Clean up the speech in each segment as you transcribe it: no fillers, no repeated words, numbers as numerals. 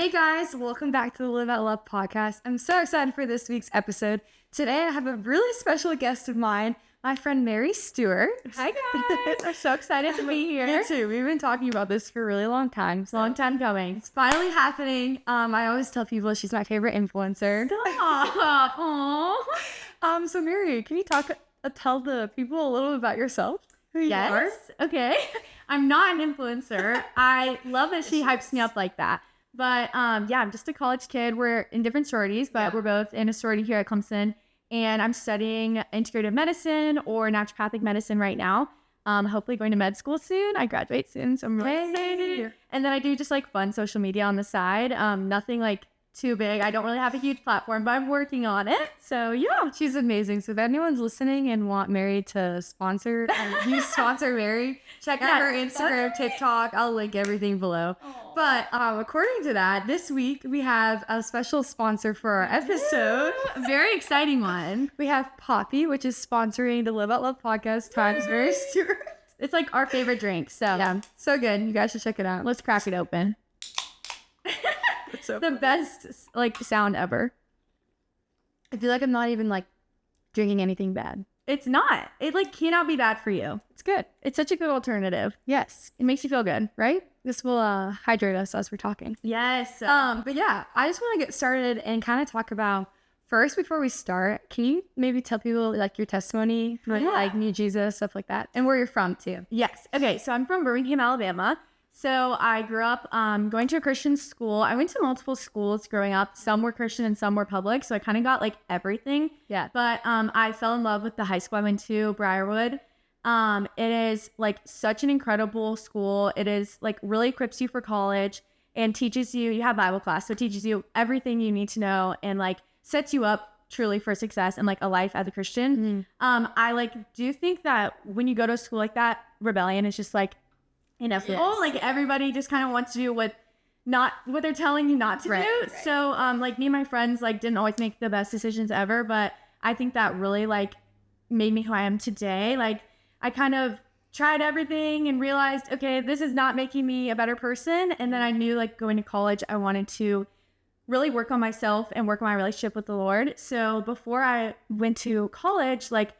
Hey guys, welcome back to the Live Out Love podcast. I'm so excited for this week's episode. Today I have a really special guest of mine, my friend Mary Stewart. Hi guys, I'm so excited to be here. Me too. We've been talking about this for a really long time. It's a long time coming. It's finally happening. I always tell people she's my favorite influencer. Stop. Aww. So Mary, can you tell the people a little bit about yourself? Who you are? Yes. Okay. I'm not an influencer. I love that she hypes me up like that. But yeah, I'm just a college kid. We're in different sororities, but we're both in a sorority here at Clemson. And I'm studying integrative medicine or naturopathic medicine right now. Hopefully going to med school soon. I graduate soon, so I'm really excited. And then I do just like fun social media on the side. Nothing like too big. I don't really have a huge platform, but I'm working on it. So yeah, she's amazing. So if anyone's listening and want Mary to sponsor, you sponsor Mary, check out her Instagram, TikTok. I'll link everything below. Aww. But according to that, this week we have a special sponsor for our episode. Very exciting one. We have Poppy, which is sponsoring the Live Out Love podcast times Mary Stewart. It's like our favorite drink. So yeah, so good. You guys should check it out. Let's crack it open. It's so the funny. best like sound ever. I feel like I'm not even like drinking anything bad. It's not. It like cannot be bad for you. It's good. It's such a good alternative. Yes. It makes you feel good, right? This will hydrate us as we're talking. Yes. But yeah, I just want to get started and kind of talk about first before we start. Can you maybe tell people like your testimony, like New Jesus, stuff like that, and where you're from too? Yes. Okay. So I'm from Birmingham, Alabama. So I grew up going to a Christian school. I went to multiple schools growing up. Some were Christian and some were public. So I kind of got like everything. Yeah. But I fell in love with the high school I went to, Briarwood. It is like such an incredible school. It is like really equips you for college and teaches you, you have Bible class. So it teaches you everything you need to know and like sets you up truly for success and like a life as a Christian. I like do think that when you go to a school like that, rebellion is just like inevitable. Yes. Like everybody just kind of wants to do what they're telling you not to do. Right. So like me and my friends like didn't always make the best decisions ever, but I think that really like made me who I am today. Like I kind of tried everything and realized, okay, this is not making me a better person. And then I knew like going to college, I wanted to really work on myself and work on my relationship with the Lord. So before I went to college, like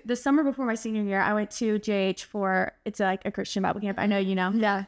the summer before my senior year, I went to JH it's like a Christian Bible camp. I know you know. Yeah.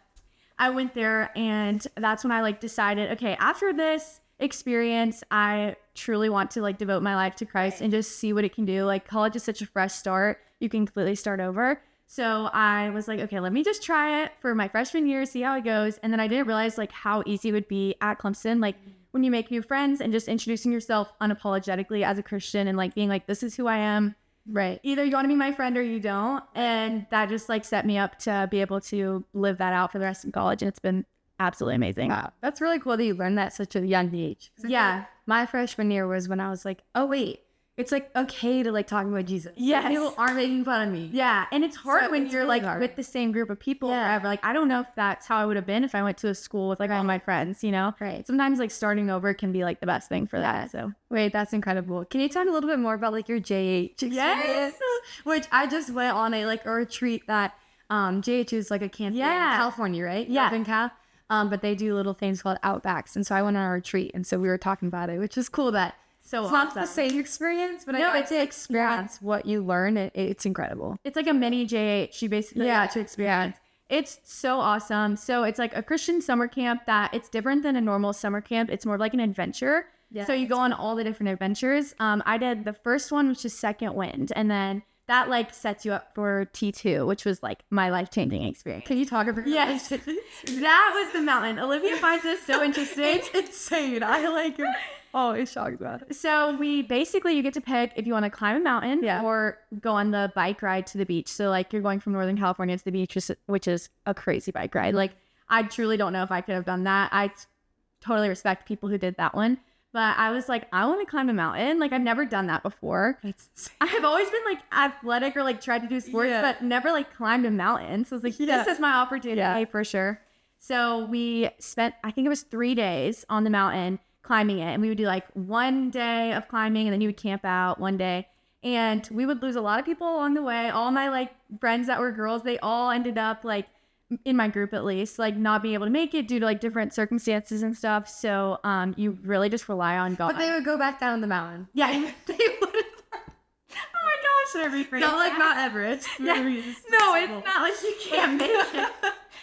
I went there and that's when I like decided, okay, after this experience, I truly want to like devote my life to Christ and just see what it can do. Like college is such a fresh start. You can completely start over. So I was like, okay, let me just try it for my freshman year, see how it goes. And then I didn't realize like how easy it would be at Clemson. Like when you make new friends and just introducing yourself unapologetically as a Christian and like being like, this is who I am. Right. Either you want to be my friend or you don't. And that just like set me up to be able to live that out for the rest of college. And it's been absolutely amazing. Wow. That's really cool that you learned that at such a young age. Yeah. My freshman year was when I was like, oh wait, it's like okay to like talk about Jesus. Yes. Like, people aren't making fun of me. Yeah. And it's hard when you're really like hard with the same group of people forever. Like I don't know if that's how I would have been if I went to a school with like all my friends, you know? Right. Sometimes like starting over can be like the best thing for that. So wait, that's incredible. Can you talk a little bit more about like your JH experience? Yes. Which I just went on a retreat that JH is like a camp in California, right? Yeah. Northern Cal. But they do little things called outbacks. And so I went on a retreat and so we were talking about it, which is cool that so it's awesome. not the same experience, but no, I got to experience what you learn. It's incredible. It's like a mini JH. You basically got to experience. It's so awesome. So it's like a Christian summer camp that it's different than a normal summer camp. It's more like an adventure. Yeah. So you go on all the different adventures. I did the first one, which is Second Wind. And then that like sets you up for T2, which was like my life-changing experience. Can you talk about Yes. That was the mountain. Olivia finds this so interesting. It's insane. I like it. Oh, it's shocked about it. So you get to pick if you want to climb a mountain or go on the bike ride to the beach. So like you're going from Northern California to the beach, which is a crazy bike ride. Like I truly don't know if I could have done that. I totally respect people who did that one. But I was like, I want to climb a mountain. Like I've never done that before. I have always been like athletic or like tried to do sports, but never like climbed a mountain. So I was like, this is my opportunity for sure. So we spent, I think it was 3 days on the mountain climbing it. And we would do like 1 day of climbing and then you would camp out 1 day. And we would lose a lot of people along the way. All my like friends that were girls, they all ended up like in my group at least, like not being able to make it due to like different circumstances and stuff. So you really just rely on God. But they would go back down the mountain. Yeah, they would. Oh my gosh, should I rephrase Not like that? Mount Everest. Yeah. No, it's not like you can't make it.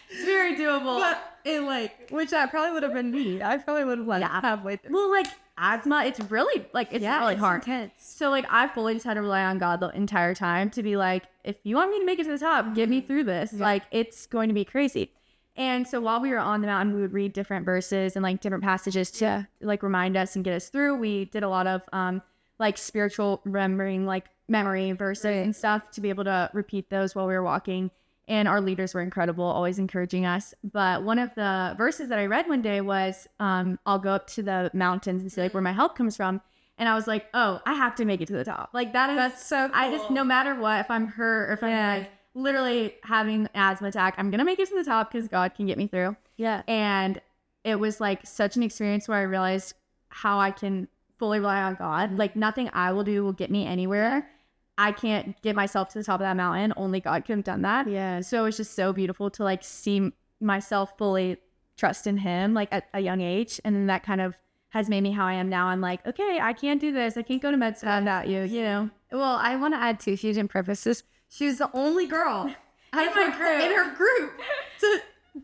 It's very doable. But it like, which that probably would have been me. I probably would have like halfway through. Well, like asthma, it's really like it's really hard. Intense. So like I fully just had to rely on God the entire time to be like, if you want me to make it to the top, get me through this. Yeah. Like it's going to be crazy. And so while we were on the mountain, we would read different verses and like different passages to like remind us and get us through. We did a lot of like spiritual remembering, like memory verses and stuff to be able to repeat those while we were walking. And our leaders were incredible, always encouraging us. But one of the verses that I read one day was, I'll go up to the mountains and see like where my help comes from. And I was like, oh, I have to make it to the top. Like that's so cool. I just, no matter what, if I'm hurt or if I'm like literally having an asthma attack, I'm going to make it to the top because God can get me through. Yeah. And it was like such an experience where I realized how I can fully rely on God. Like nothing I will do will get me anywhere. I can't get myself to the top of that mountain. Only God could have done that. Yeah. So it was just so beautiful to like see myself fully trust in him like at a young age. And then that kind of has made me how I am now. I'm like, okay, I can't do this. I can't go to med school without you, you know? Well, I want to add too, she didn't preface this. She was the only girl in her group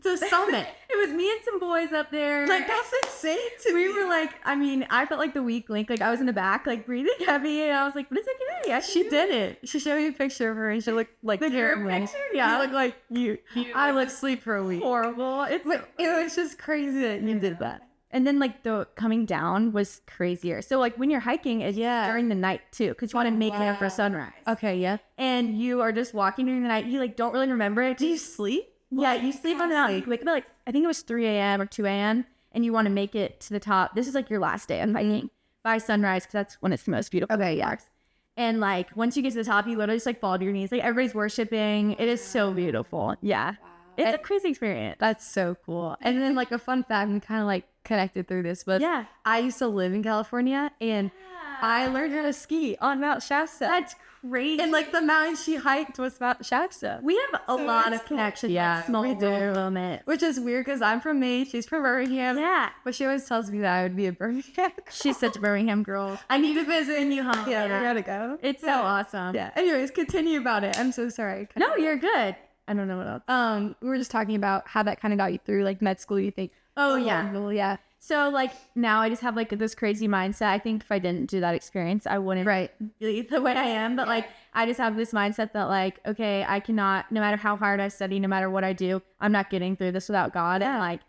to summit. It was me and some boys up there. Like, that's insane to me. We were like, I mean, I felt like the weak link. Like, I was in the back, like, breathing heavy. And I was like, but it's okay. She did it. She showed me a picture of her, and she looked like the terrible. picture? Yeah. You look like you I like looked to sleep for a week. horrible. It was just crazy that you did that. And then, like, the coming down was crazier. So, like, when you're hiking, it's during the night, too, because you want to make it up for sunrise. Okay, yeah. And you are just walking during the night. You, like, don't really remember it. Do you sleep? Yeah, you sleep on the mountain. You wake up at, like, I think it was 3 a.m. or 2 a.m., and you want to make it to the top. This is, like, your last day of hiking by sunrise, because that's when it's the most beautiful. Okay, yeah. And, like, once you get to the top, you literally just, like, fall to your knees. Like, everybody's worshiping. It is so beautiful. Yeah. Wow. It's a crazy experience. That's so cool. And then, like, a fun fact, we kind of, like, connected through this, but I used to live in California, and I learned how to ski on Mount Shasta. That's crazy. And, like, the mountain she hiked was Mount Shasta. We have a lot of connections. Yeah, like small we do. moments. Which is weird because I'm from Maine. She's from Birmingham. Yeah. But she always tells me that I would be a Birmingham girl. She's such a Birmingham girl. I need to visit and you home. Yeah, we gotta go. It's so awesome. Yeah. Anyways, continue about it. I'm so sorry. No, you're good. I don't know what else. We were just talking about how that kind of got you through like med school. You think? Oh yeah. Well, yeah. So like now I just have like this crazy mindset. I think if I didn't do that experience, I wouldn't be the way I am. But like I just have this mindset that like, okay, I cannot, no matter how hard I study, no matter what I do, I'm not getting through this without God. And like,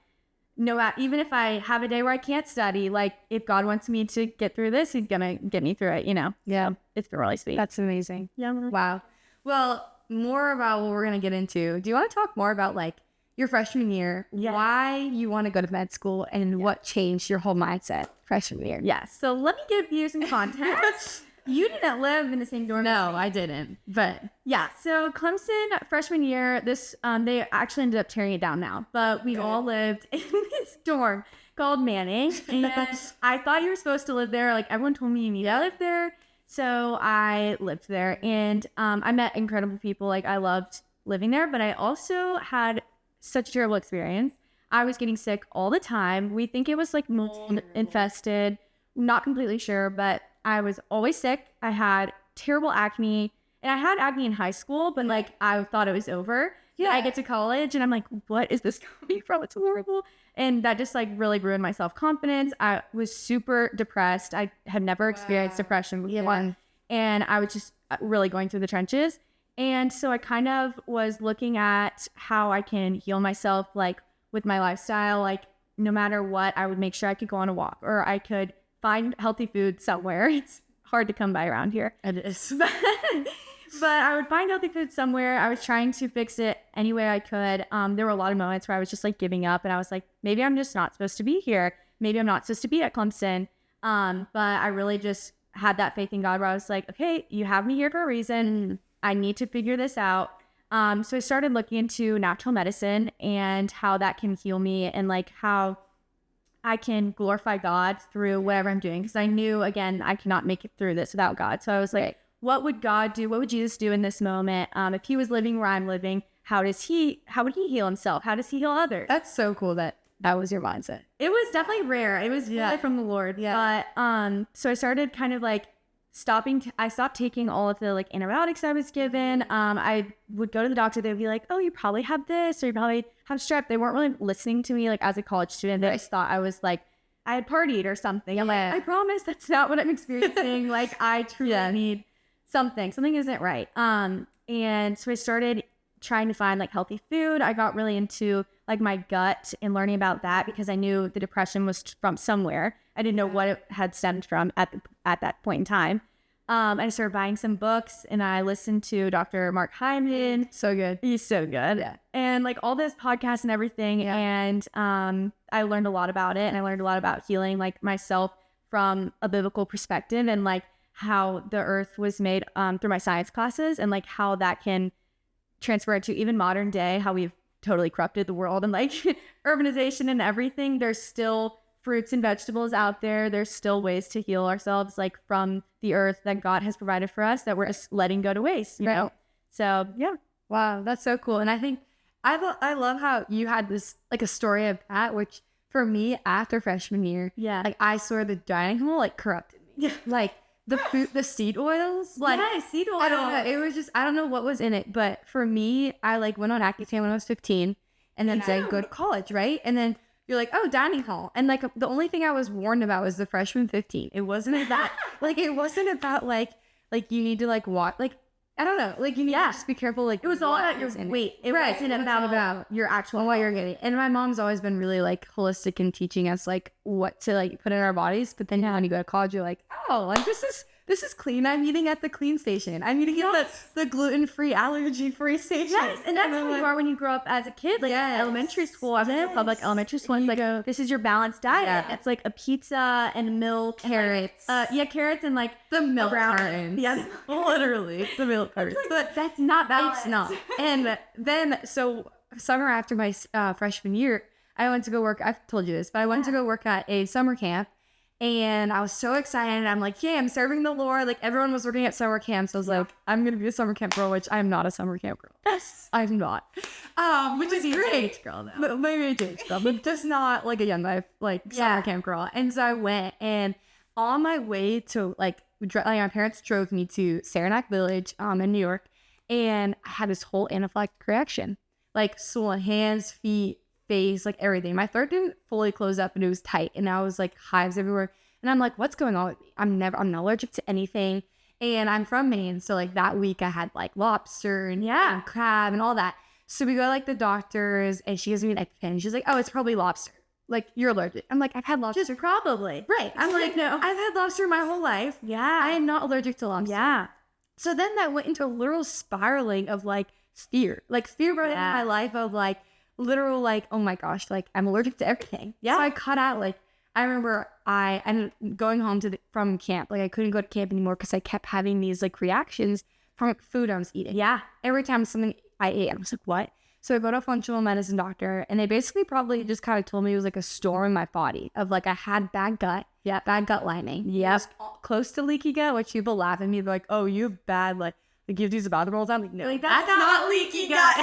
no matter, even if I have a day where I can't study, like if God wants me to get through this, he's gonna get me through it, you know? Yeah. It's been really sweet. That's amazing. Yeah. Wow. Well, more about what we're gonna get into. Do you want to talk more about like your freshman year, why you want to go to med school, and what changed your whole mindset freshman year? Yeah. So let me give you some context. You didn't live in the same dorm. No, I didn't. But yeah. So Clemson freshman year, this they actually ended up tearing it down now, but we all lived in this dorm called Manning, and I thought you were supposed to live there. Like everyone told me you need to live there, so I lived there, and I met incredible people. Like I loved living there, but I also had such a terrible experience. I was getting sick all the time. We think it was like mold infested. Not completely sure, but I was always sick. I had terrible acne, and I had acne in high school, but like I thought it was over. Yeah. I get to college and I'm like, what is this coming from? It's horrible. And that just like really ruined my self-confidence. I was super depressed. I had never experienced depression before. Yeah. And I was just really going through the trenches. And so I kind of was looking at how I can heal myself, like with my lifestyle, like no matter what, I would make sure I could go on a walk or I could find healthy food somewhere. It's hard to come by around here. It is. But I would find healthy food somewhere. I was trying to fix it any way I could. There were a lot of moments where I was just like giving up and I was like, maybe I'm just not supposed to be here. Maybe I'm not supposed to be at Clemson. But I really just had that faith in God where I was like, okay, you have me here for a reason. I need to figure this out. So I started looking into natural medicine and how that can heal me and like how I can glorify God through whatever I'm doing. Because I knew, again, I cannot make it through this without God. So I was like, what would God do? What would Jesus do in this moment? If he was living where I'm living, how would he heal himself? How does he heal others? That's so cool that was your mindset. It was definitely rare. It was really from the Lord. Yeah. But so I started kind of like I stopped taking all of the like antibiotics I was given. I would go to the doctor. They'd be like, oh, you probably have this, or you probably have strep. They weren't really listening to me like as a college student. They just thought I was like, I had partied or something. I'm like, I promise that's not what I'm experiencing. Like I truly need something isn't right. And so I started trying to find like healthy food. I got really into like my gut and learning about that because I knew the depression was from somewhere. I didn't know what it had stemmed from at that point in time. I started buying some books and I listened to Dr. Mark Hyman. So good. He's so good. Yeah. And like all this podcasts and everything. Yeah. And I learned a lot about it, and I learned a lot about healing like myself from a biblical perspective, and like how the earth was made through my science classes, and like how that can transfer to even modern day, how we've totally corrupted the world and like urbanization and everything. There's still fruits and vegetables out there. There's still ways to heal ourselves like from the earth that God has provided for us that we're just letting go to waste, you know? So yeah. Wow, that's so cool. And I think I love how you had this like a story of that, which for me after freshman year, like I saw the dining hall like corrupted me. Yeah. Like the food, the seed oils, like seed oil. I don't know. It was just, I don't know what was in it, but for me, I like went on Accutane when I was 15 and then said, go to college, right? And then you're like, oh, dining hall. And like the only thing I was warned about was the freshman 15. It wasn't about like, it wasn't about like you need to like walk, like, I don't know, like you need to just be careful. Like it was all about your weight. It wasn't about your actual what you're getting. And my mom's always been really like holistic in teaching us like what to like put in our bodies. But then when you go to college, you're like, oh, like this is clean. I'm eating at the clean station. I'm eating at the gluten-free, allergy-free station. Yes, and that's how you are when you grow up as a kid. Like elementary school, I went to public elementary school, and it's like, this is your balanced diet. Yeah. It's like a pizza and milk. Carrots. Carrots and like the milk cartons. Yeah, literally, the milk cartons. Like, but that's not balanced. It's not. And then, so summer after my freshman year, I went to go work. I've told you this, but I went to go work at a summer camp. And I was so excited. I'm like, yeah, I'm serving the Lord. Like everyone was working at summer camps. So I was like, I'm going to be a summer camp girl, which I'm not a summer camp girl. Yes, I'm not. Which is great. Girl now. Maybe a teenage girl, but just not like a young life, like summer camp girl. And so I went, and on my way to like my parents drove me to Saranac Village in New York. And I had this whole anaphylactic reaction, like swollen hands, feet, face, like everything. My throat didn't fully close up and it was tight, and I was like hives everywhere. And I'm like, what's going on with me? I'm not allergic to anything, and I'm from Maine, so like that week I had like lobster and crab and all that. So we go to like the doctors, and she gives me an EpiPen, and she's like, oh, it's probably lobster. Like, you're allergic. I'm like, I've had lobster. Just probably. Right. I'm like, no, I've had lobster my whole life. Yeah. I am not allergic to lobster. Yeah. So then that went into a literal spiraling of like fear brought into my life of like literal like, oh my gosh, like I'm allergic to everything. Yeah. So I cut out like, I remember I ended up going home from camp. Like I couldn't go to camp anymore because I kept having these like reactions from food I was eating. Yeah. Every time something I ate, I was like, what? So I go to a functional medicine doctor, and they basically probably just kind of told me it was like a storm in my body of like I had bad gut. Yeah. Bad gut lining. Yeah. Close to leaky gut, which people laugh at me. They're like, oh, you have bad like you have these bathroom all the time. Like, no, like, that's not leaky gut.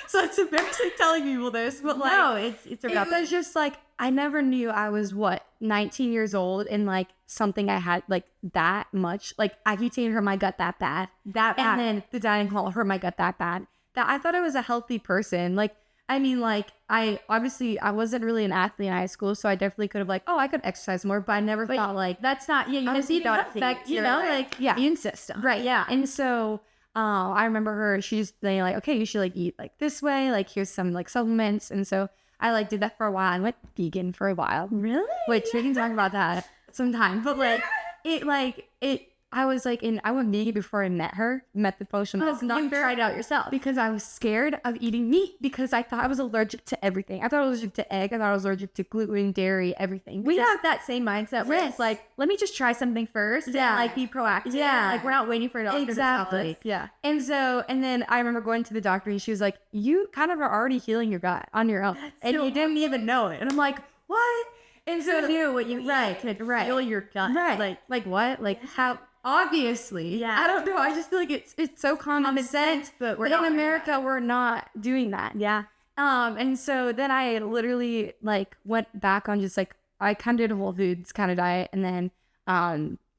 So it's embarrassing telling people this, but like, no, it was just like, I never knew I was 19 years old, and like something I had like that much, like Accutane hurt my gut that bad. And then the dining hall hurt my gut that bad that I thought I was a healthy person. Like, I mean, like I wasn't really an athlete in high school, so I definitely could have like, oh, I could exercise more, but I never thought like that's not, you don't affect, like immune system. Right. Yeah. And so I remember her, she's saying like, okay, you should like eat like this way, like here's some like supplements. And so I like did that for a while. I went vegan for a while. Really? Which we can talk about that sometime. But I was like, I went vegan before I met the functional medicine doctor. You tried it out yourself. Because I was scared of eating meat because I thought I was allergic to everything. I thought I was allergic to egg. I thought I was allergic to gluten, dairy, everything. We have that same mindset where it's like, let me just try something first. Yeah. And like be proactive. Yeah. Like we're not waiting for it all. Exactly. Yeah. And then I remember going to the doctor, and she was like, you kind of are already healing your gut on your own. And you didn't even know it. And I'm like, what? And so you knew what you right. could heal your gut. Right. Like what? Like how? obviously. Yeah. I don't know. I just feel like it's so common sense, but in America we're not doing that. Yeah. And so then I literally like went back on just like I kind of did a whole foods kind of diet, and then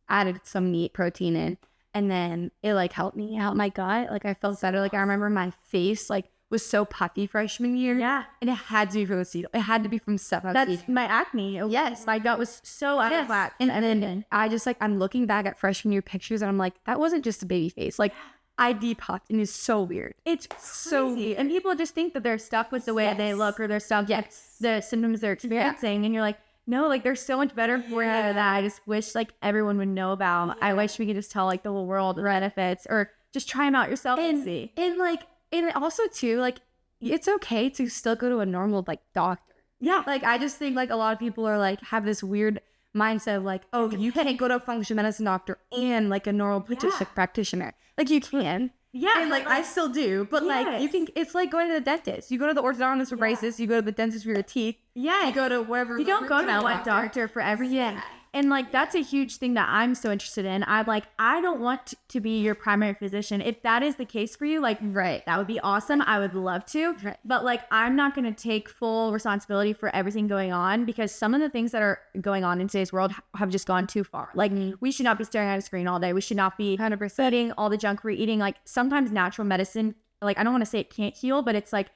added some meat protein in, and then it like helped me out my gut. Like I felt better. Like I remember my face like was so puffy freshman year. Yeah. And it had to be from the seed. It had to be from stuff. That's my acne. Yes. My gut was so out of whack. And then I just like, I'm looking back at freshman year pictures and I'm like, that wasn't just a baby face. Like I depuffed, and it's so weird. It's so weird. And people just think that they're stuck with the way they look, or they're stuck with the symptoms they're experiencing. And you're like, no, like there's so much better for you that I just wish like everyone would know about. I wish we could just tell like the whole world the benefits, or just try them out yourself and see. And also too, like it's okay to still go to a normal like doctor. Yeah. Like I just think like a lot of people are like have this weird mindset of like, oh, you can't go to a functional medicine doctor and like a normal practitioner. Like you can. Yeah. And like I still do, but like you can, it's like going to the dentist. You go to the orthodontist for braces, you go to the dentist for your teeth. Yeah. You go to wherever. You don't go to one doctor for everything. Yeah. And like that's a huge thing that I'm so interested in. I don't want to be your primary physician. If that is the case for you, like that would be awesome. I would love to. Right. But like I'm not going to take full responsibility for everything going on, because some of the things that are going on in today's world have just gone too far. Like we should not be staring at a screen all day. We should not be 100% eating all the junk we're eating. Like sometimes natural medicine, like I don't want to say it can't heal, but it's like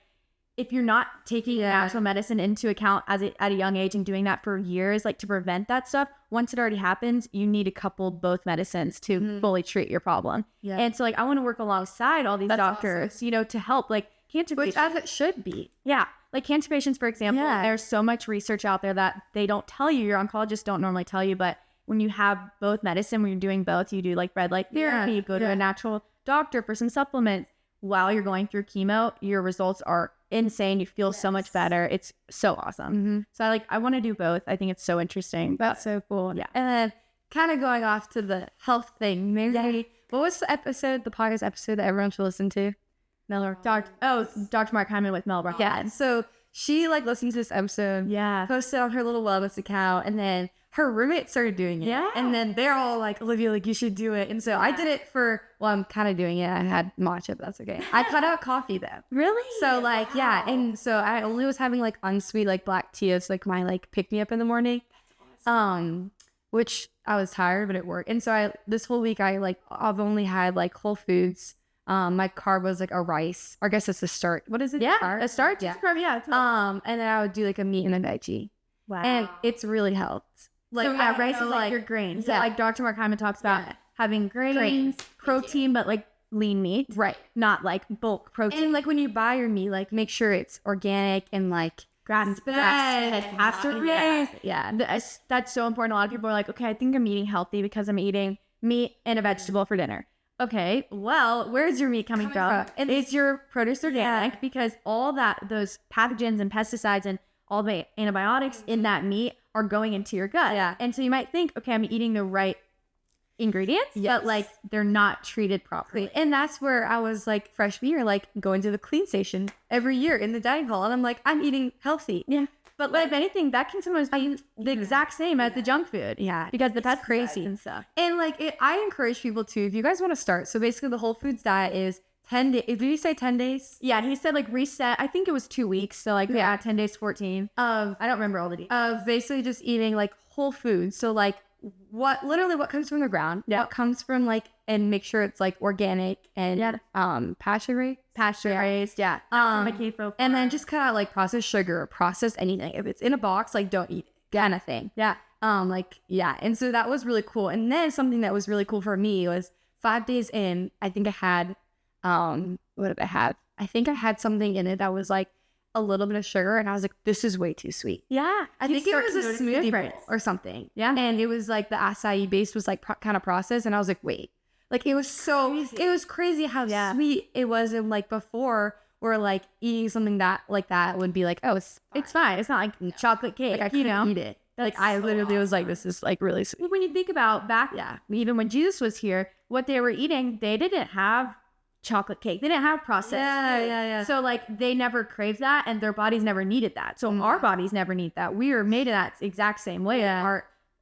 if you're not taking natural medicine into account at a young age and doing that for years, like to prevent that stuff, once it already happens, you need to couple both medicines to fully treat your problem. Yeah. And so like, I want to work alongside all these doctors, you know, to help like cancer patients. Which as it should be. Yeah. Like cancer patients, for example, there's so much research out there that they don't tell you, your oncologists don't normally tell you, but when you have both medicine, when you're doing both, you do like red light therapy, you go to a natural doctor for some supplements while you're going through chemo, your results are insane. You feel so much better. It's so awesome. So I want to do both. I think it's so interesting. That's so cool. Yeah. And then kind of going off to the health thing, Mary, what was the podcast episode that everyone should listen to? Dr. Mark Hyman with Mel Brown. Yeah. So she like listened to this episode. Yeah. Posted on her little wellness account, and then her roommate started doing it. Yeah. And then they're all like, Olivia, like you should do it. And so I did it I'm kind of doing it. I had matcha, but that's okay. I cut out coffee though. Really? So like, yeah. And so I only was having like unsweet, like black tea. It's like my like pick me up in the morning. That's awesome. Which I was tired, but it worked. And so this whole week I've only had like whole foods. My carb was like a rice. Or I guess it's a start. What is it? Yeah. A start? Yeah. Carb, yeah. And then I would do like a meat and a veggie. Wow. And it's really helped. Like, so rice is like your grains. Yeah. Like Dr. Mark Hyman talks about having grains, protein, but like lean meat. Right. Not like bulk protein. And like when you buy your meat, like make sure it's organic and like grass-fed, pasture-raised. Yeah. That's so important. A lot of people are like, okay, I think I'm eating healthy because I'm eating meat and a vegetable for dinner. Okay, well, where's your meat coming from? And is your produce organic? Because all those pathogens and pesticides and all the antibiotics in that meat are going into your gut. Yeah. And so you might think, okay, I'm eating the right ingredients, but like they're not treated properly. And that's where I was like freshman year, like going to the clean station every year in the dining hall. And I'm like, I'm eating healthy. Yeah. But like, if anything, that can sometimes be the exact same as the junk food. Yeah. Because the pesticides crazy and stuff. And like, I encourage people to, if you guys want to start. So basically the whole foods diet is 10 days. Did you say 10 days? Yeah, he said like reset. I think it was 2 weeks. So like 10 days, 14. I don't remember all the details. Of basically just eating like whole foods. So like what comes from the ground, what comes from like, and make sure it's like organic and pasture raised. Yeah. And then just cut out like processed sugar or processed anything. If it's in a box, like don't eat it kind of thing. Yeah. And so that was really cool. And then something that was really cool for me was 5 days in, I think I had what did I have? I think I had something in it that was like a little bit of sugar, and I was like, this is way too sweet. Yeah. I think it was a smoothie bowl or something. Yeah. And it was like the acai base was like kind of processed, and I was like, wait. Like it was so crazy. It was crazy how sweet it was. And like before, we're like eating something that would be like, oh, it's fine. It's not like chocolate cake. Like I couldn't eat it. Like I literally was like, this is like really sweet. When you think about back, even when Jesus was here, what they were eating, they didn't have chocolate cake. They didn't have processed. Yeah. So like they never craved that, and their bodies never needed that. So our bodies never need that. We are made in that exact same way.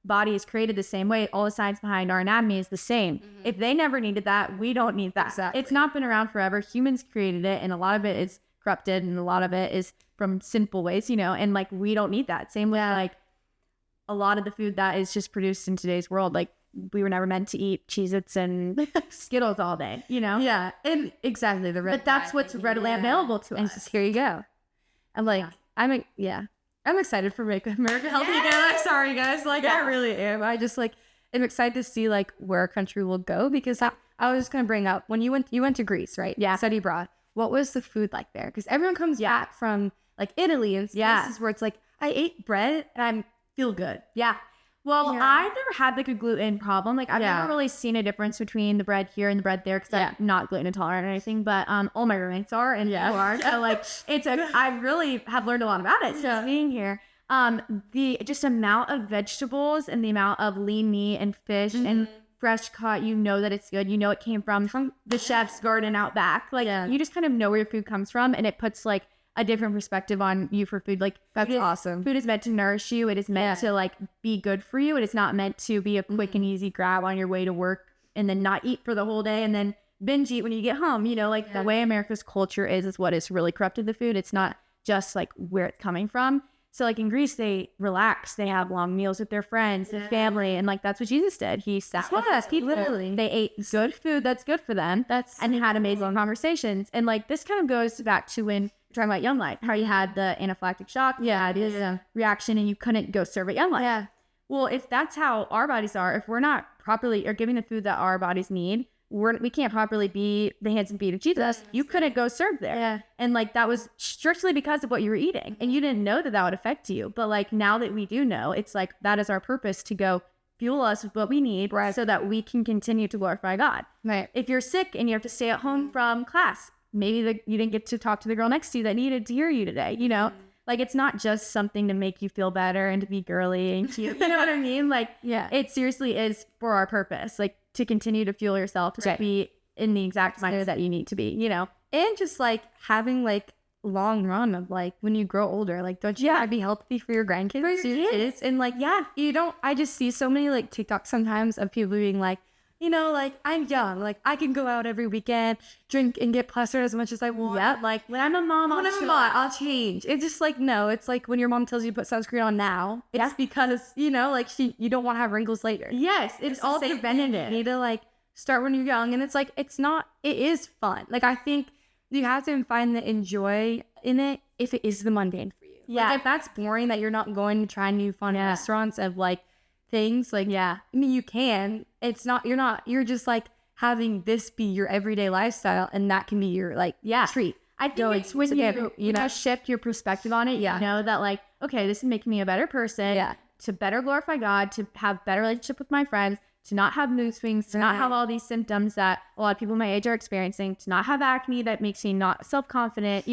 body is created the same way. All the science behind our anatomy is the same. If they never needed that, we don't need that. Exactly. It's not been around forever. Humans created it, and a lot of it is corrupted, and a lot of it is from sinful ways, and like we don't need that. Same with like a lot of the food that is just produced in today's world. Like we were never meant to eat Cheez-Its and Skittles all day, Yeah, and exactly but that's what's readily available to and us. just here you go. I'm like, I'm excited for Make America Healthy Again. I'm sorry, guys. Like, I really am. I just like am excited to see like where our country will go, because I was just gonna bring up when you went to Greece, right? Yeah. Study abroad. What was the food like there? Because everyone comes back from like Italy and places where it's like, I ate bread and I feel good. Yeah. Well, I've never had like a gluten problem. Like I've never really seen a difference between the bread here and the bread there, because I'm not gluten intolerant or anything. But all my roommates are, and you are. So like I really have learned a lot about it since being here. The just amount of vegetables and the amount of lean meat and fish and fresh cut, that it's good. It came from the chef's garden out back. Like you just kind of know where your food comes from, and it puts like a different perspective on you for food. Like that's awesome. Food is meant to nourish you. It is meant to like be good for you. It is not meant to be a quick and easy grab on your way to work and then not eat for the whole day and then binge eat when you get home. The way America's culture is what has really corrupted the food. It's not just like where it's coming from. So like in Greece, they relax. They have long meals with their friends, their family. And like, that's what Jesus did. He sat with his people. Literally. They ate good food that's good for them. And had amazing conversations. And like, this kind of goes back to when we're talking about Young Life, how you had the anaphylactic shock. Reaction and you couldn't go serve at Young Life. Yeah. Well, if that's how our bodies are, if we're not properly or giving the food that our bodies need, we can't properly be the hands and feet of Jesus. You couldn't go serve there. Yeah. And like that was strictly because of what you were eating. And you didn't know that would affect you. But like now that we do know, it's like that is our purpose, to go fuel us with what we need so that we can continue to glorify God. Right. If you're sick and you have to stay at home from class, maybe you didn't get to talk to the girl next to you that needed to hear you today, Like it's not just something to make you feel better and to be girly and cute. You know what I mean? Like it seriously is for our purpose. Like to continue to fuel yourself, to be in the exact mindset that you need to be, And just like having like long run of like when you grow older, like don't you want to be healthy for your grandkids? For your kids. And like, I just see so many like TikToks sometimes of people being like, like I'm young, like I can go out every weekend, drink and get plastered as much as I want. Yeah. Like when I'm a mom, I'll change. It's just like, no, it's like when your mom tells you to put sunscreen on now, it's because, like you don't want to have wrinkles later. Yes. It's all preventative. You need to like start when you're young. And it's like, it is fun. Like I think you have to find the enjoy in it if it is the mundane for you. Yeah. Like if that's boring, that you're not going to try new fun restaurants of like things, like I mean you can, you're just like having this be your everyday lifestyle, and that can be your like treat. I think it's when you shift your perspective on it, that like, okay, this is making me a better person, to better glorify God, to have better relationship with my friends, to not have mood swings, to not have all these symptoms that a lot of people my age are experiencing, to not have acne that makes me not self-confident.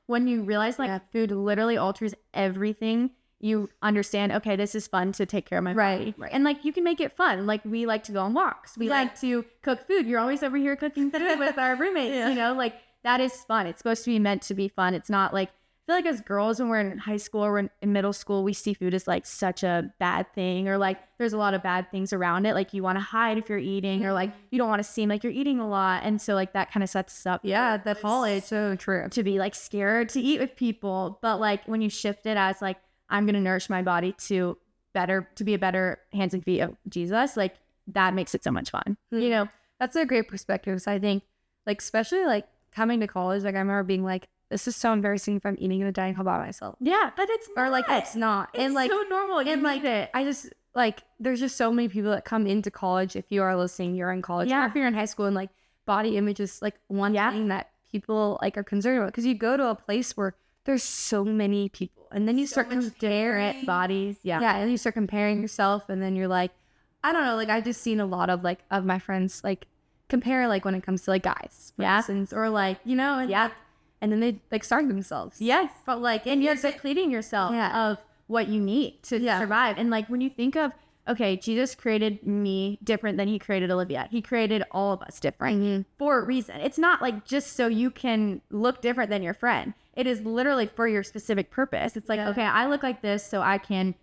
When you realize like food literally alters everything, you understand, okay, this is fun to take care of my body. Right. And like you can make it fun. Like we like to go on walks. We like to cook food. You're always over here cooking food with our roommates, like that is fun. It's supposed to be meant to be fun. It's not like, I feel like as girls when we're in high school or in middle school, we see food as like such a bad thing, or like there's a lot of bad things around it. Like you want to hide if you're eating, or like you don't want to seem like you're eating a lot. And so like that kind of sets us up. Yeah, that whole age. So true. To be like scared to eat with people. But like when you shift it as like, I'm going to nourish my body to be a better hands and feet of Jesus. Like that makes it so much fun. That's a great perspective. So I think like, especially like coming to college, like I remember being like, this is so embarrassing if I'm eating in the dining hall by myself. Yeah, but it's not. Or like, it's not. It's and like, so normal. And like, I just like, there's just so many people that come into college. If you are listening, you're in college. Or if you're in high school, and like body image is like one thing that people like are concerned about. Because you go to a place where there's so many people, and then you start comparing bodies. Yeah. And you start comparing yourself, and then you're like, I don't know, like I've just seen a lot of like of my friends like compare like when it comes to like guys, for instance, or like and then they like starve themselves. Yes, but like, and you're depleting yourself of what you need to survive. And like when you think of, okay, Jesus created me different than he created Olivia. He created all of us different for a reason. It's not like just so you can look different than your friend. It is literally for your specific purpose. It's like, okay, I look like this so I can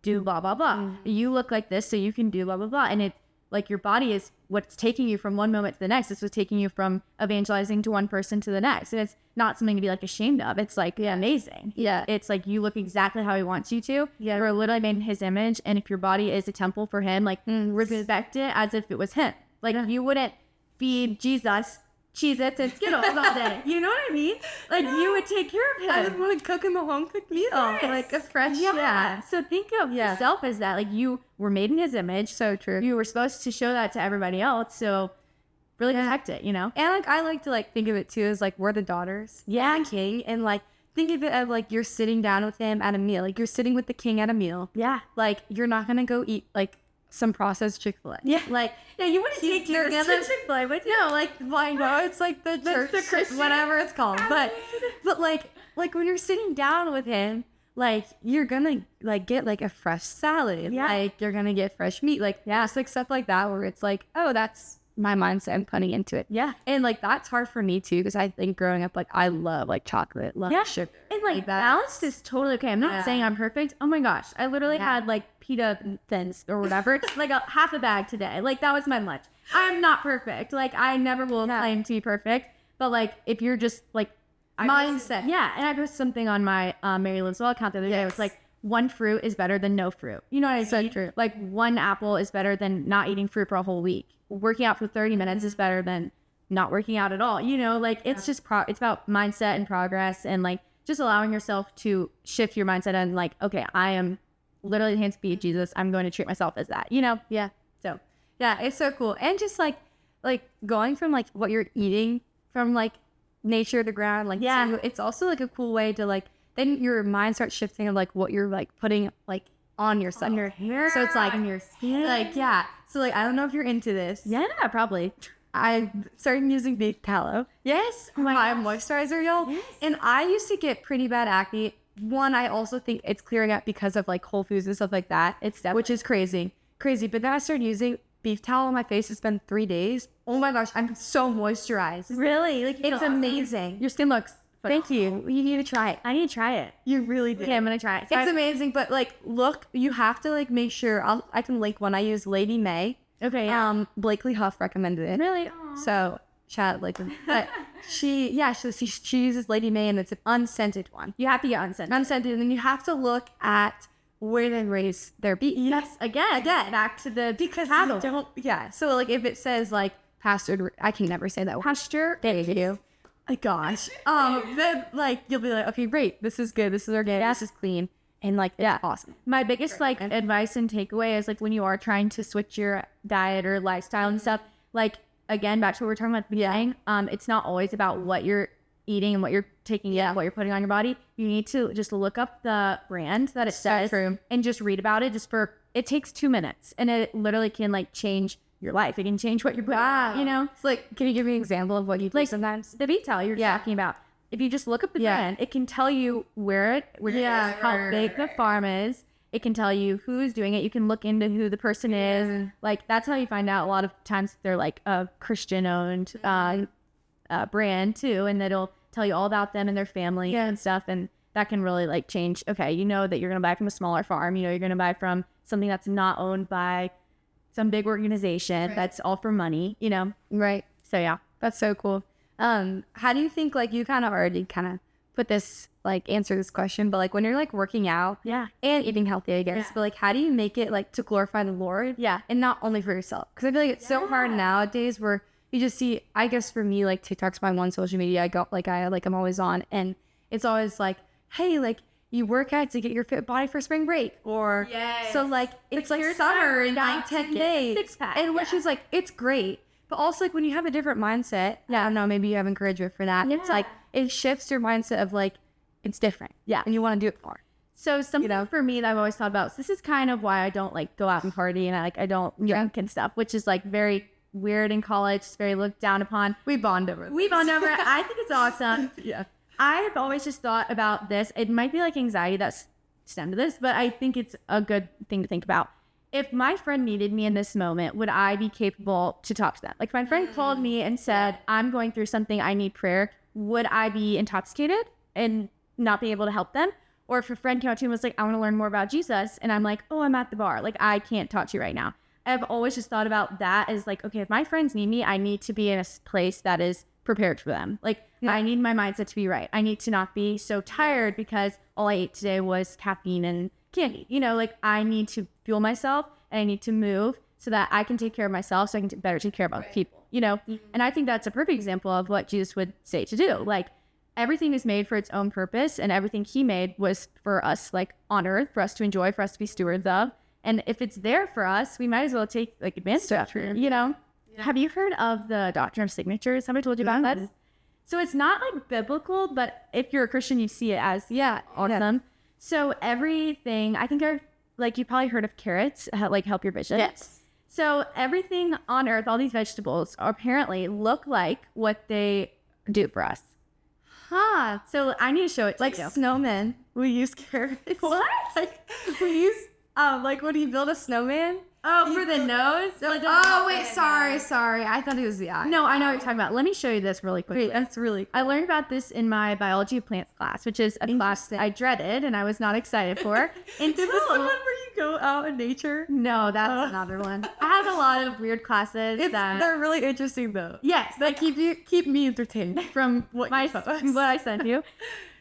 do blah, blah, blah. You look like this, so you can do blah, blah, blah. And it, like, your body is what's taking you from one moment to the next. It's what's taking you from evangelizing to one person to the next. And it's not something to be like ashamed of. It's like amazing. Yeah. It's like you look exactly how he wants you to. Yeah. You're literally made in his image. And if your body is a temple for him, like respect it as if it was him. Like you wouldn't feed Jesus Cheez-Its and Skittles all day. You know what I mean? Like you would take care of him. I would want to cook him a home cooked meal. Yes. Like a fresh. Yeah. So think of yourself as that. Like you were made in his image. So true. You were supposed to show that to everybody else. So really protect it, you know? And like I like to like think of it too as like we're the daughters. Yeah. Of the king. And like think of it as like you're sitting down with him at a meal. Like you're sitting with the king at a meal. Yeah. Like you're not gonna go eat like some processed Chick-fil-A. Yeah. Like you wouldn't take your Chick-fil-A, but no, like well, I know it's like the church, the Christian, whatever it's called. But like when you're sitting down with him, like you're gonna like get like a fresh salad. Yeah. Like you're gonna get fresh meat. Like it's like stuff like that where it's like, oh, that's my mindset I'm putting into it. Yeah. And like that's hard for me too, because I think growing up, like I love like chocolate, love sugar. And like balanced is totally okay. I'm not saying I'm perfect. Oh my gosh. I literally had like pita thins or whatever, like a half a bag today. Like that was my lunch. I'm not perfect. Like I never will claim to be perfect. But like if you're just like mindset. And I posted something on my Mary Lives Well account the other day. It was like one fruit is better than no fruit. You know what I mean? So true. Like one apple is better than not eating fruit for a whole week. Working out for 30 minutes is better than not working out at all. You know, like it's just it's about mindset and progress and like just allowing yourself to shift your mindset and like, okay, I am literally the hands and feet of Jesus. I'm going to treat myself as that, you know? Yeah. So yeah, it's so cool. And just like going from like what you're eating from like nature, the ground, like to, it's also like a cool way to like then your mind starts shifting of like what you're like putting like on yourself. On your hair. So it's like on your skin. Like so like I don't know if you're into this. Yeah, probably. I started using beef tallow. Yes. Oh my moisturizer, y'all. Yes. And I used to get pretty bad acne. One, I also think it's clearing up because of like Whole Foods and stuff like that. It's definitely. Which is crazy. But then I started using beef towel on my face. It's been 3 days. Oh my gosh, I'm so moisturized. Really? Like it's amazing. Your skin looks Thank you. You need to try it. I need to try it. You really do. Okay, I'm gonna try it. So it's amazing, but like, look, you have to like make sure. I can link one. I use Lady May. Okay. Yeah. Blakely Huff recommended it. Really? Aww. So shout out Blakely. But she uses Lady May, and it's an unscented one. You have to get unscented. Unscented, and then you have to look at where they raise their beef. Yes. Again. Back to the because cattle. You don't. Yeah. So like, if it says like pastured, I can never say that word. Pasture. There you go. My gosh. Then like you'll be like, okay, great. This is good. This is organic. This is clean. And like, it's awesome. My biggest like advice and takeaway is like when you are trying to switch your diet or lifestyle and stuff, like again, back to what we were talking about at the beginning, it's not always about what you're eating and what you're taking in, what you're putting on your body. You need to just look up the brand that it says and just read about it it takes 2 minutes and it literally can like change your life. It can change what you're putting, you know? It's like, can you give me an example of what you do like sometimes? The beef towel you're talking about. If you just look up the brand, it can tell you where it is, how big the farm is. It can tell you who's doing it. You can look into who the person is. Like, that's how you find out. A lot of times they're like a Christian-owned brand too, and it'll tell you all about them and their family and stuff. And that can really like change. Okay, you know that you're gonna buy from a smaller farm. You know you're gonna buy from something that's not owned by some big organization that's all for money. You know, So yeah, that's so cool. How do you think, like, you kind of already kind of put this, like, answer this question, but like when you're like working out and eating healthy, I guess, but like how do you make it like to glorify the Lord and not only for yourself? Because I feel like it's so hard nowadays where you just see, I guess for me, like TikTok's my one social media I'm always on, and it's always like, hey, like you work out to get your fit body for spring break, or so like it's like summer in like 10 days, and which is like, it's great. But also, like, when you have a different mindset, I don't know, maybe you have encouragement for that. It's like, it shifts your mindset of, like, it's different. And you want to do it more. So something for me that I've always thought about, so this is kind of why I don't, like, go out and party and I don't drink and stuff, which is, like, very weird in college. It's very looked down upon. We bond over it. I think it's awesome. I have always just thought about this. It might be, like, anxiety that's stemmed to this, but I think it's a good thing to think about. If my friend needed me in this moment, would I be capable to talk to them? Like, if my friend called me and said, I'm going through something, I need prayer, would I be intoxicated and not be able to help them? Or if a friend came up to me and was like, I want to learn more about Jesus. And I'm like, oh, I'm at the bar. Like, I can't talk to you right now. I've always just thought about that as like, okay, if my friends need me, I need to be in a place that is prepared for them. Like, I need my mindset to be right. I need to not be so tired because all I ate today was caffeine and candy. You know, like, I need to fuel myself and I need to move so that I can take care of myself so I can better take care of other people, you know? And I think that's a perfect example of what Jesus would say to do. Like, everything is made for its own purpose, and everything he made was for us, like, on earth, for us to enjoy, for us to be stewards of. And if it's there for us, we might as well take, like, advantage of it, you know? Yeah. Have you heard of the doctrine of signatures? Somebody told you about that? So it's not, like, biblical, but if you're a Christian, you see it as, awesome. Yeah. So everything, I think, like, you probably heard of carrots, like, help your vision. Yes. So everything on earth, all these vegetables, apparently look like what they do for us. Huh. So I need to show it to you. Like snowmen, we use carrots. What? Like we use like when you build a snowman. Oh, for the nose? Oh, wait, sorry. I thought it was the eye. No, I know what you're talking about. Let me show you this really quickly. Wait, that's really cool. I learned about this in my biology of plants class, which is a class I dreaded and I was not excited for. Is this the one where you go out in nature? No, that's another one. I have a lot of weird classes. They're really interesting though. Yes. They keep me entertained from what I sent you.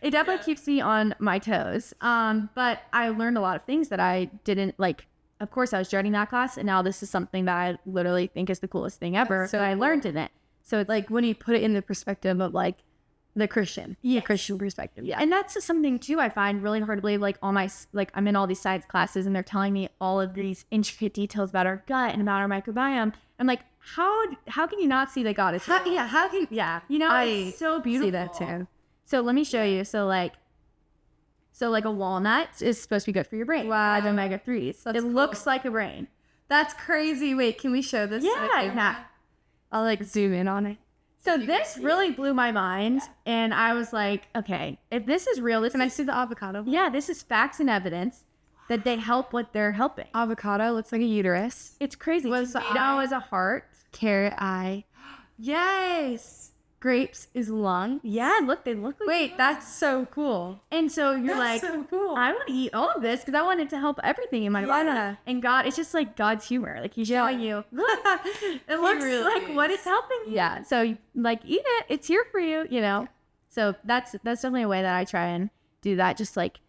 It definitely keeps me on my toes. But I learned a lot of things that I didn't like. Of course, I was dreading that class, and now this is something that I literally think is the coolest thing ever. So I learned in it. So it's like when you put it in the perspective of like the Christian perspective. Yeah. And that's something too I find really hard to believe. Like I'm in all these science classes, and they're telling me all of these intricate details about our gut and about our microbiome. I'm like, how can you not see that God is? You know, it's so beautiful. See that too. So let me show you. So like a walnut is supposed to be good for your brain. Wow. The omega-3s. It looks like a brain. That's crazy. Wait, can we show this? Yeah. I'll like zoom in on it. So this really blew my mind. And I was like, okay, if this is real, Can I see the avocado? Yeah, this is facts and evidence that they help what they're helping. Avocado looks like a uterus. It's crazy. Tomato is a heart. Carrot eye. Yes. Grapes is lung. Yeah, look, they look like. Wait, that's so cool. And so you're that's so cool. I want to eat all of this because I want it to help everything in my life. And God, it's just like God's humor. Like he's showing you, look, it looks really like what it's helping. Yeah. So you, like, eat it. It's here for you, you know. So that's definitely a way that I try and do that. Just like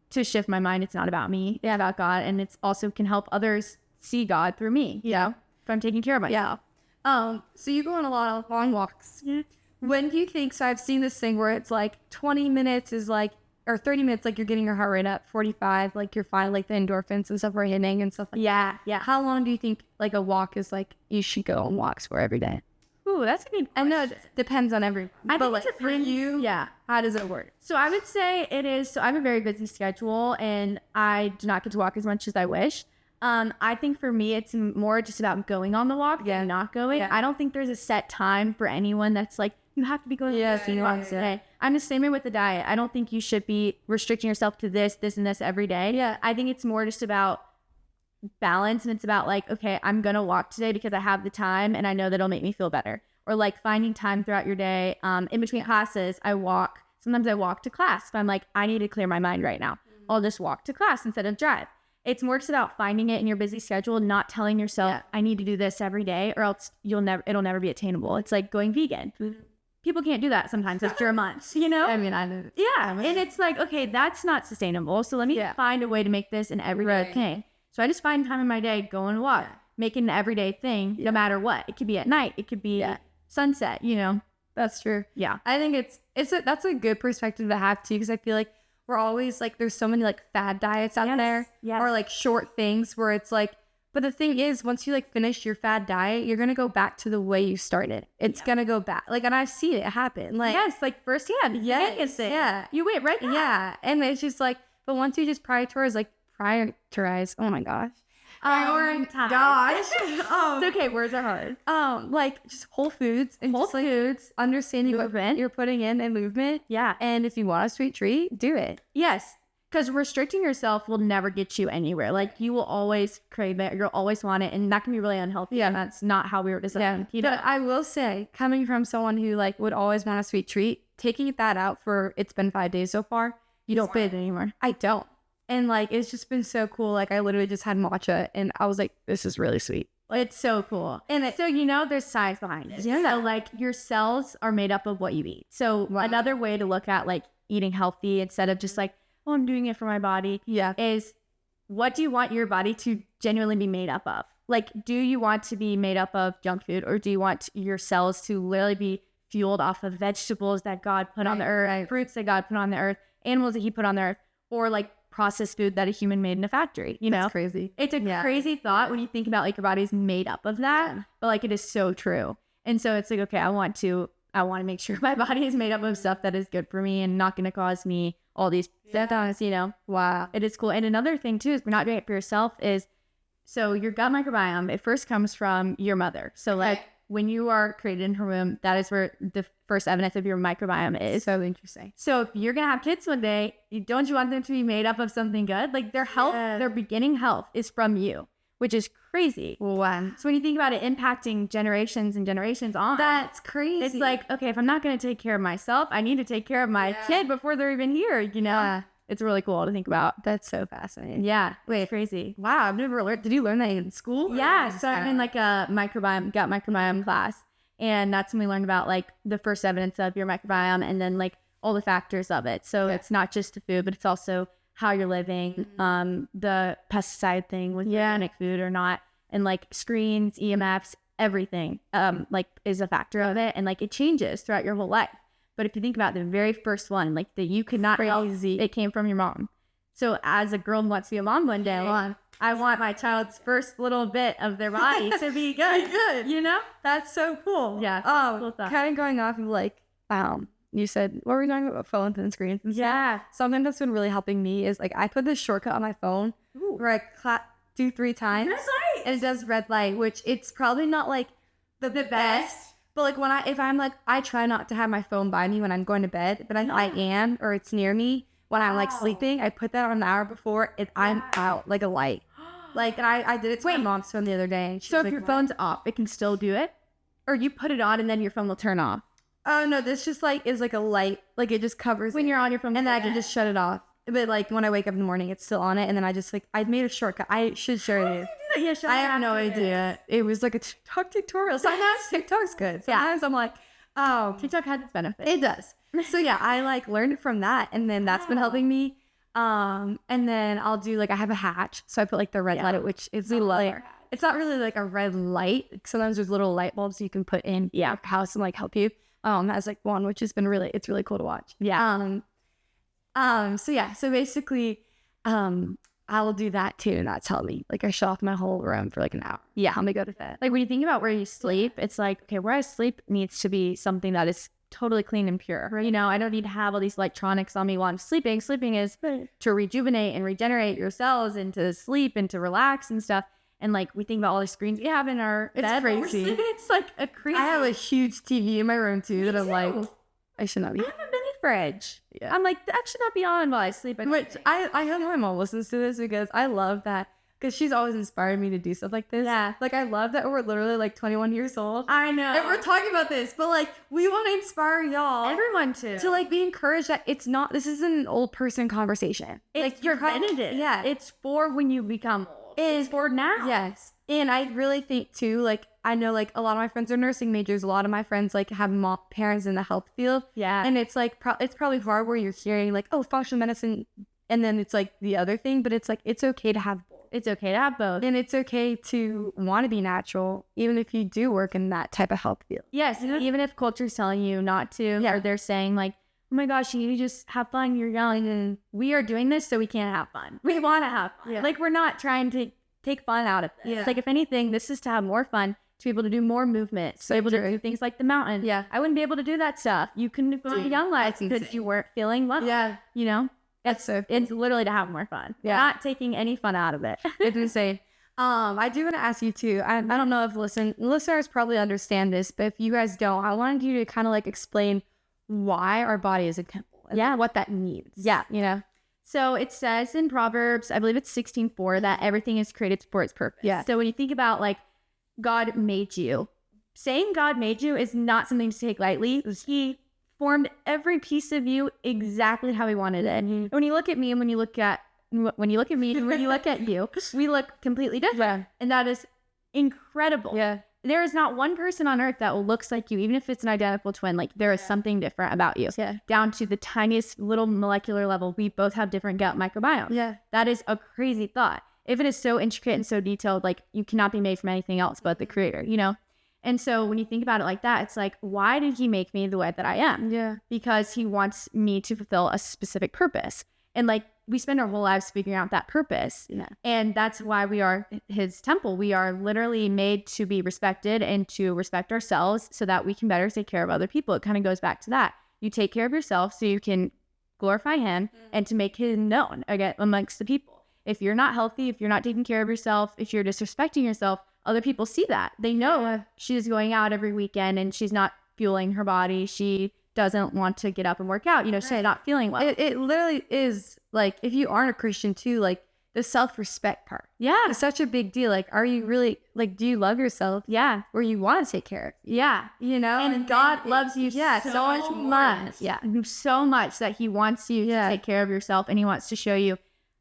to shift my mind. It's not about me. It's about God. And it's also can help others see God through me, you know, if I'm taking care of myself. Yeah. So you go on a lot of long walks. Yeah. When do you think, so I've seen this thing where it's like 20 minutes is like, or 30 minutes, like you're getting your heart rate up, 45, like you're fine, like the endorphins and stuff are hitting and stuff like that. Yeah. How long do you think like a walk is like, you should go on walks for every day? Ooh, that's a good question. I know it depends on everyone. But like for you, how does it work? So I would say it is, so I have a very busy schedule and I do not get to walk as much as I wish. I think for me, it's more just about going on the walk than not going. Yeah. I don't think there's a set time for anyone that's like, you have to be going today. I'm the same way with the diet. I don't think you should be restricting yourself to this, and this every day. Yeah. I think it's more just about balance, and it's about like, okay, I'm going to walk today because I have the time and I know that it'll make me feel better. Or like finding time throughout your day. In between classes, I walk. Sometimes I walk to class. If I'm like, I need to clear my mind right now, I'll just walk to class instead of drive. It's more just about finding it in your busy schedule, not telling yourself, I need to do this every day or else it'll never be attainable. It's like going vegan. Mm-hmm. People can't do that sometimes after a month, you know? I mean, I know. Yeah. And it's like, okay, that's not sustainable. So let me find a way to make this an everyday thing. So I just find time in my day, go and walk, make it an everyday thing, no matter what. It could be at night. It could be sunset, you know? That's true. Yeah. I think that's a good perspective to have too, because I feel like we're always like, there's so many like fad diets out there or like short things where it's like, but the thing is, once you like finish your fad diet, you're going to go back to the way you started. It's going to go back. Like, and I've seen it happen. Like, like firsthand. Yeah. You went right back. Yeah. And it's just like, but once you just prioritize, oh my gosh. It's okay. Words are hard. Like just whole foods and foods, understanding movement. What you're putting in and movement. Yeah. And if you want a sweet treat, do it. Yes. Because restricting yourself will never get you anywhere. Like you will always crave it. You'll always want it. And that can be really unhealthy. Yeah. And that's not how we were designed. Yeah. But I will say, coming from someone who like would always want a sweet treat, taking that out for, it's been 5 days so far, You don't fit it anymore. I don't. And like, it's just been so cool. Like I literally just had matcha and I was like, this is really sweet. It's so cool. And so, there's science behind it. Yeah. So like your cells are made up of what you eat. So another way to look at like eating healthy instead of just like, oh, I'm doing it for my body. Yeah. Is what do you want your body to genuinely be made up of? Like, do you want to be made up of junk food, or do you want your cells to literally be fueled off of vegetables that God put on the earth, fruits that God put on the earth, animals that he put on the earth, or like processed food that a human made in a factory? That's crazy. It's a crazy thought when you think about like your body's made up of that, but like it is so true. And so it's like, okay, I want to make sure my body is made up of stuff that is good for me and not going to cause me all these symptoms, Wow. It is cool. And another thing too is we're not doing it for yourself is, so your gut microbiome, it first comes from your mother. So like when you are created in her womb, that is where the first evidence of your microbiome is. So interesting. So if you're going to have kids one day, don't you want them to be made up of something good? Like their health, their beginning health is from you, which is crazy. Wow. So when you think about it impacting generations and generations on, that's crazy. It's like, okay, if I'm not going to take care of myself, I need to take care of my kid before they're even here, Yeah. It's really cool to think about. That's so fascinating. Yeah. Wait, crazy. Wow, I've never learned. Did you learn that in school? Yeah. So I'm in like a gut microbiome class. And that's when we learned about like the first evidence of your microbiome and then like all the factors of it. So it's not just the food, but it's also how you're living, the pesticide thing with organic food or not, and like screens, EMFs, everything like is a factor of it. And like it changes throughout your whole life. But if you think about the very first one, like that you could not help, it came from your mom. So as a girl who wants to be a mom one day, I want my child's first little bit of their body to be good. That's so cool. Yeah. Cool stuff. Kind of going off of like, you said, what were we talking about? Phones and screens and stuff? Yeah. Something that's been really helping me is like, I put this shortcut on my phone where I do 3 times. That's right. And it does red light, which it's probably not like the best. But like if I'm like, I try not to have my phone by me when I'm going to bed, but I am, or it's near me when I'm like sleeping, I put that on an hour before and I'm out like a light. Like, and I did it to my mom's phone the other day. And so if your phone's off, it can still do it? Or you put it on and then your phone will turn off? Oh no, this just like is like a light. Like it just covers when you're on your phone. And then I can just shut it off. But like when I wake up in the morning, it's still on it. And then I just like, I made a shortcut. I should share it. I have no idea. It was like a TikTok tutorial. Sometimes TikTok's good. Sometimes I'm like, oh, TikTok has its benefits. It does. So yeah, I like learned it from that. And then that's been helping me. And then I'll do like, I have a hatch. So I put like the red light, which is like, it's not really like a red light. Sometimes there's little light bulbs you can put in your house and like help you. As like one, which has been it's really cool to watch. Yeah. So basically, I will do that too, and that's helped me. Like I shut off my whole room for like an hour. Yeah. Help me go to bed. Like when you think about where you sleep, it's like, okay, where I sleep needs to be something that is totally clean and pure. Right? I don't need to have all these electronics on me while I'm sleeping. Sleeping is to rejuvenate and regenerate your cells and to sleep and to relax and stuff. And like we think about all the screens we have in our bed. Crazy. It's like a crazy. I have a huge TV in my room too that I'm like, I should not be. I have a mini fridge. Yeah. I'm like, that should not be on while I sleep. Which I hope my mom listens to this because I love that. Because she's always inspired me to do stuff like this. Yeah. Like, I love that we're literally like 21 years old. I know. And we're talking about this. But like, we want to inspire y'all. Everyone to like be encouraged that this isn't an old person conversation. It's like, preventative. Yeah. It's for when you become old. It's for now. Yes. And I really think too, like, I know like a lot of my friends are nursing majors. A lot of my friends like have parents in the health field. Yeah. And it's like, it's probably hard where you're hearing like, oh, functional medicine. And then it's like the other thing, but it's like, it's okay to have both. It's okay to have both. And it's okay to want to be natural, even if you do work in that type of health field. Yes. Even if culture's telling you not to, or they're saying like, oh my gosh, you need to just have fun. You're young. And we are doing this so we can't have fun. We want to have fun. Yeah. Like we're not trying to take fun out of this. Yeah. Like if anything, this is to have more fun, to be able to do more movement, to be able to do things like the mountain. Yeah. I wouldn't be able to do that stuff. You couldn't go to Young Life because you weren't feeling well. Yeah. It's literally to have more fun. Yeah. Not taking any fun out of it. It's insane. I do want to ask you too. I don't know if listeners probably understand this, but if you guys don't, I wanted you to kind of like explain why our body is a temple. And what that means. Yeah. So it says in Proverbs, I believe it's 16:4, that everything is created for its purpose. Yeah. So when you think about like God made you, saying God made you is not something to take lightly. He formed every piece of you exactly how he wanted it. And when you look at me and when you look at me and when you look at you, we look completely different. And that is incredible. There is not one person on earth that looks like you, even if it's an identical twin. Like, there is something different about you. Down to the tiniest little molecular level, we both have different gut microbiome. That is a crazy thought. If it is so intricate and so detailed, like, you cannot be made from anything else but the creator, you know? And so when you think about it like that, it's like, why did he make me the way that I am? Because he wants me to fulfill a specific purpose. And like, we spend our whole lives figuring out that purpose. And that's why we are his temple. We are literally made to be respected and to respect ourselves so that we can better take care of other people. It kind of goes back to that. You take care of yourself so you can glorify him and to make him known again amongst the people. If you're not healthy, if you're not taking care of yourself, if you're disrespecting yourself, other people see that. They know she's going out every weekend and she's not fueling her body. She doesn't want to get up and work out. You know, she's not feeling well. It literally is like, if you aren't a Christian too, like the self-respect part. It's such a big deal. Like, are you really, like, do you love yourself? Where you want to take care of. You know? And God loves you so much. So much that he wants you to take care of yourself, and he wants to show you,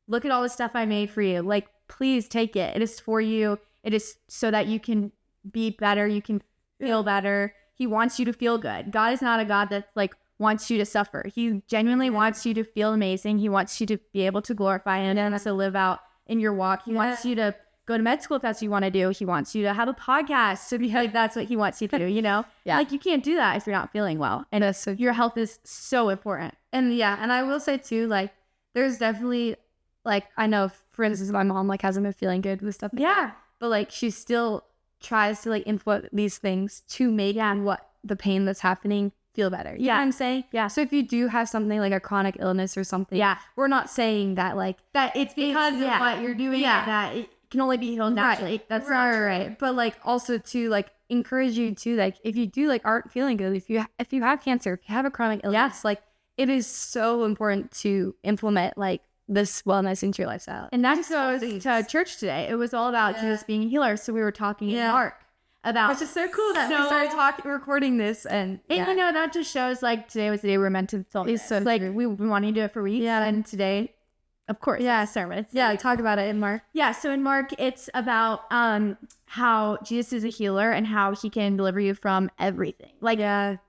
look at all the stuff I made for you. Like, please take it. It is for you. It is so that you can be better. You can feel better. He wants you to feel good. God is not a God that like wants you to suffer. He genuinely wants you to feel amazing. He wants you to be able to glorify him and to live out in your walk. He wants you to go to med school if that's what you want to do. He wants you to have a podcast to be like, that's what he wants you to do, you know? Like, you can't do that if you're not feeling well. And so your health is so important. And and I will say too, like, there's definitely, like, I know, for instance, my mom like hasn't been feeling good with stuff like that, but like, she still tries to like implement these things to make what the pain that's happening feel better. You know what I'm saying? So if you do have something like a chronic illness or something, we're not saying that like that it's because of what you're doing that it can only be healed naturally. That's right. But like, also to like encourage you to, like, if you do like aren't feeling good, if you have cancer, if you have a chronic illness, like, it is so important to implement like this wellness into your lifestyle. And that goes to church today. It was all about Jesus being a healer. So we were talking in Mark about, which is so cool that we started recording this, and you know, that just shows like today was the day we were meant to film. It's so like we've been wanting to do it for weeks, and today, of course, sermon. Talk about it in Mark. So in Mark, it's about how Jesus is a healer and how he can deliver you from everything. Like,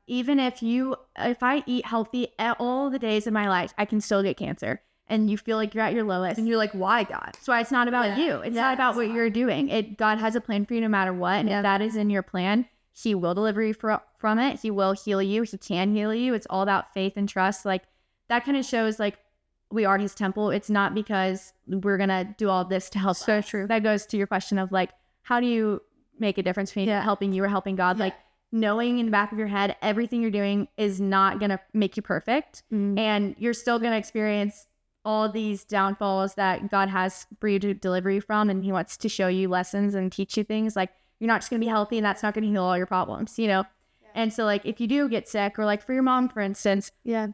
even if I eat healthy all the days of my life, I can still get cancer. And you feel like you're at your lowest. And you're like, why, God? So it's not about you. It's not about what you're doing. God has a plan for you no matter what. And if that is in your plan, he will deliver you from it. He will heal you. He can heal you. It's all about faith and trust. Like, that kind of shows like we are his temple. It's not because we're going to do all this to help. So true. That goes to your question of like, how do you make a difference between helping you or helping God? Like, knowing in the back of your head, everything you're doing is not going to make you perfect. And you're still going to experience all these downfalls that God has for you to deliver you from, and he wants to show you lessons and teach you things. Like, you're not just gonna be healthy, and that's not gonna heal all your problems, you know. And so like, if you do get sick, or like for your mom, for instance, if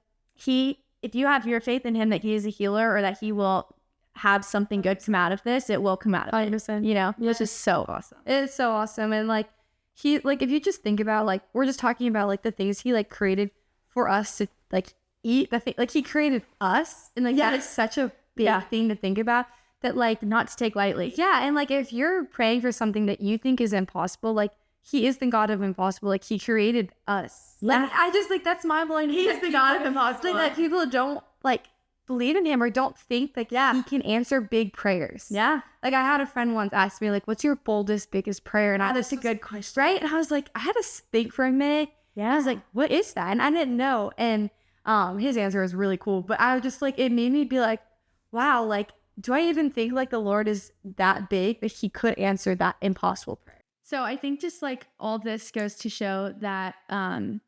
you have your faith in him that he is a healer, or that he will have something good come out of this, it will come out of it. 100%. You know, it's just so awesome. It's so awesome. And like, he, like, if you just think about, like, we're just talking about like the things he like created for us to like eat, the thing, like, he created us, and like that is such a big thing to think about, that like, not to take lightly. And like, if you're praying for something that you think is impossible, like, he is the God of impossible. Like, he created us. Like, I just like, that's mind blowing. He is the God of impossible. Like, that people don't like believe in him, or don't think that he can answer big prayers. Like, I had a friend once ask me like, what's your boldest, biggest prayer? And that's a good question, right? And I was like, I had to think for a minute. I was like, what is that? And I didn't know. And his answer was really cool, but I was just like, it made me be like, wow, like, do I even think like the Lord is that big that he could answer that impossible prayer? So I think just like all this goes to show that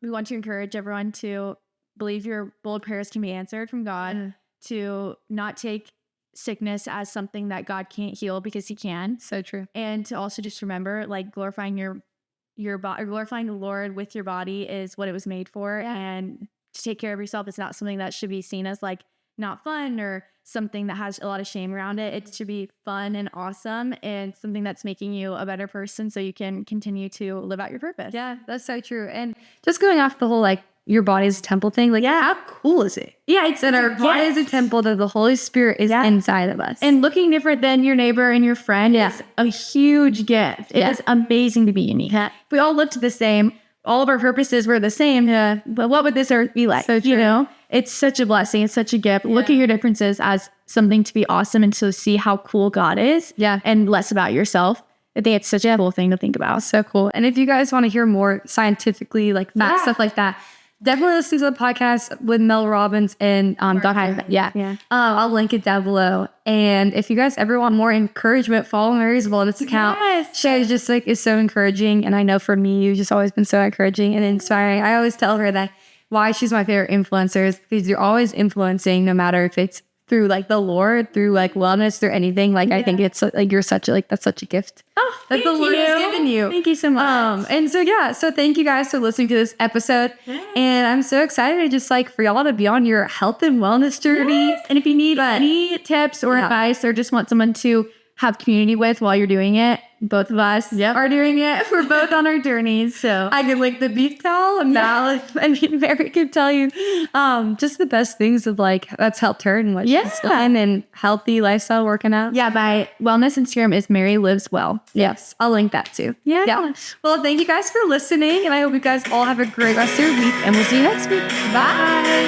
we want to encourage everyone to believe your bold prayers can be answered from God, to not take sickness as something that God can't heal, because he can. So true. And to also just remember, like, glorifying your body, glorifying the Lord with your body is what it was made for. And to take care of yourself, it's not something that should be seen as like not fun, or something that has a lot of shame around it. It should be fun and awesome, and something that's making you a better person so you can continue to live out your purpose. Yeah, that's so true. And just going off the whole like your body is a temple thing. Like, how cool is it? Yeah, it's that our body is a temple, that the Holy Spirit is inside of us. And looking different than your neighbor and your friend is a huge gift. It is amazing to be unique. If we all looked the same, all of our purposes were the same, but what would this earth be like? So you know, it's such a blessing. It's such a gift. Look at your differences as something to be awesome and to see how cool God is and less about yourself. I think it's such a cool thing to think about. So cool. And if you guys want to hear more scientifically, like fact stuff like that, definitely listen to the podcast with Mel Robbins and Dr. I'll link it down below. And if you guys ever want more encouragement, follow Mary's wellness account. She just like is so encouraging. And I know for me, you've just always been so encouraging and inspiring. I always tell her that why she's my favorite influencer is because you're always influencing, no matter if it's through like the Lord, through like wellness, through anything. Like I think it's like you're such a, like that's such a gift that the Lord has given you. Thank you so much. And so thank you guys for listening to this episode. And I'm so excited just like for y'all to be on your health and wellness journey. And if you need any tips or advice or just want someone to have community with while you're doing it, both of us are doing it. We're both on our journeys. So I can link the beef towel and Mal and Mary can tell you just the best things of like that's helped her and what she's done and healthy lifestyle working out. Yeah, my wellness Instagram is Mary Lives Well. Yes, I'll link that too. Yeah. Well, thank you guys for listening, and I hope you guys all have a great rest of your week, and we'll see you next week. Bye.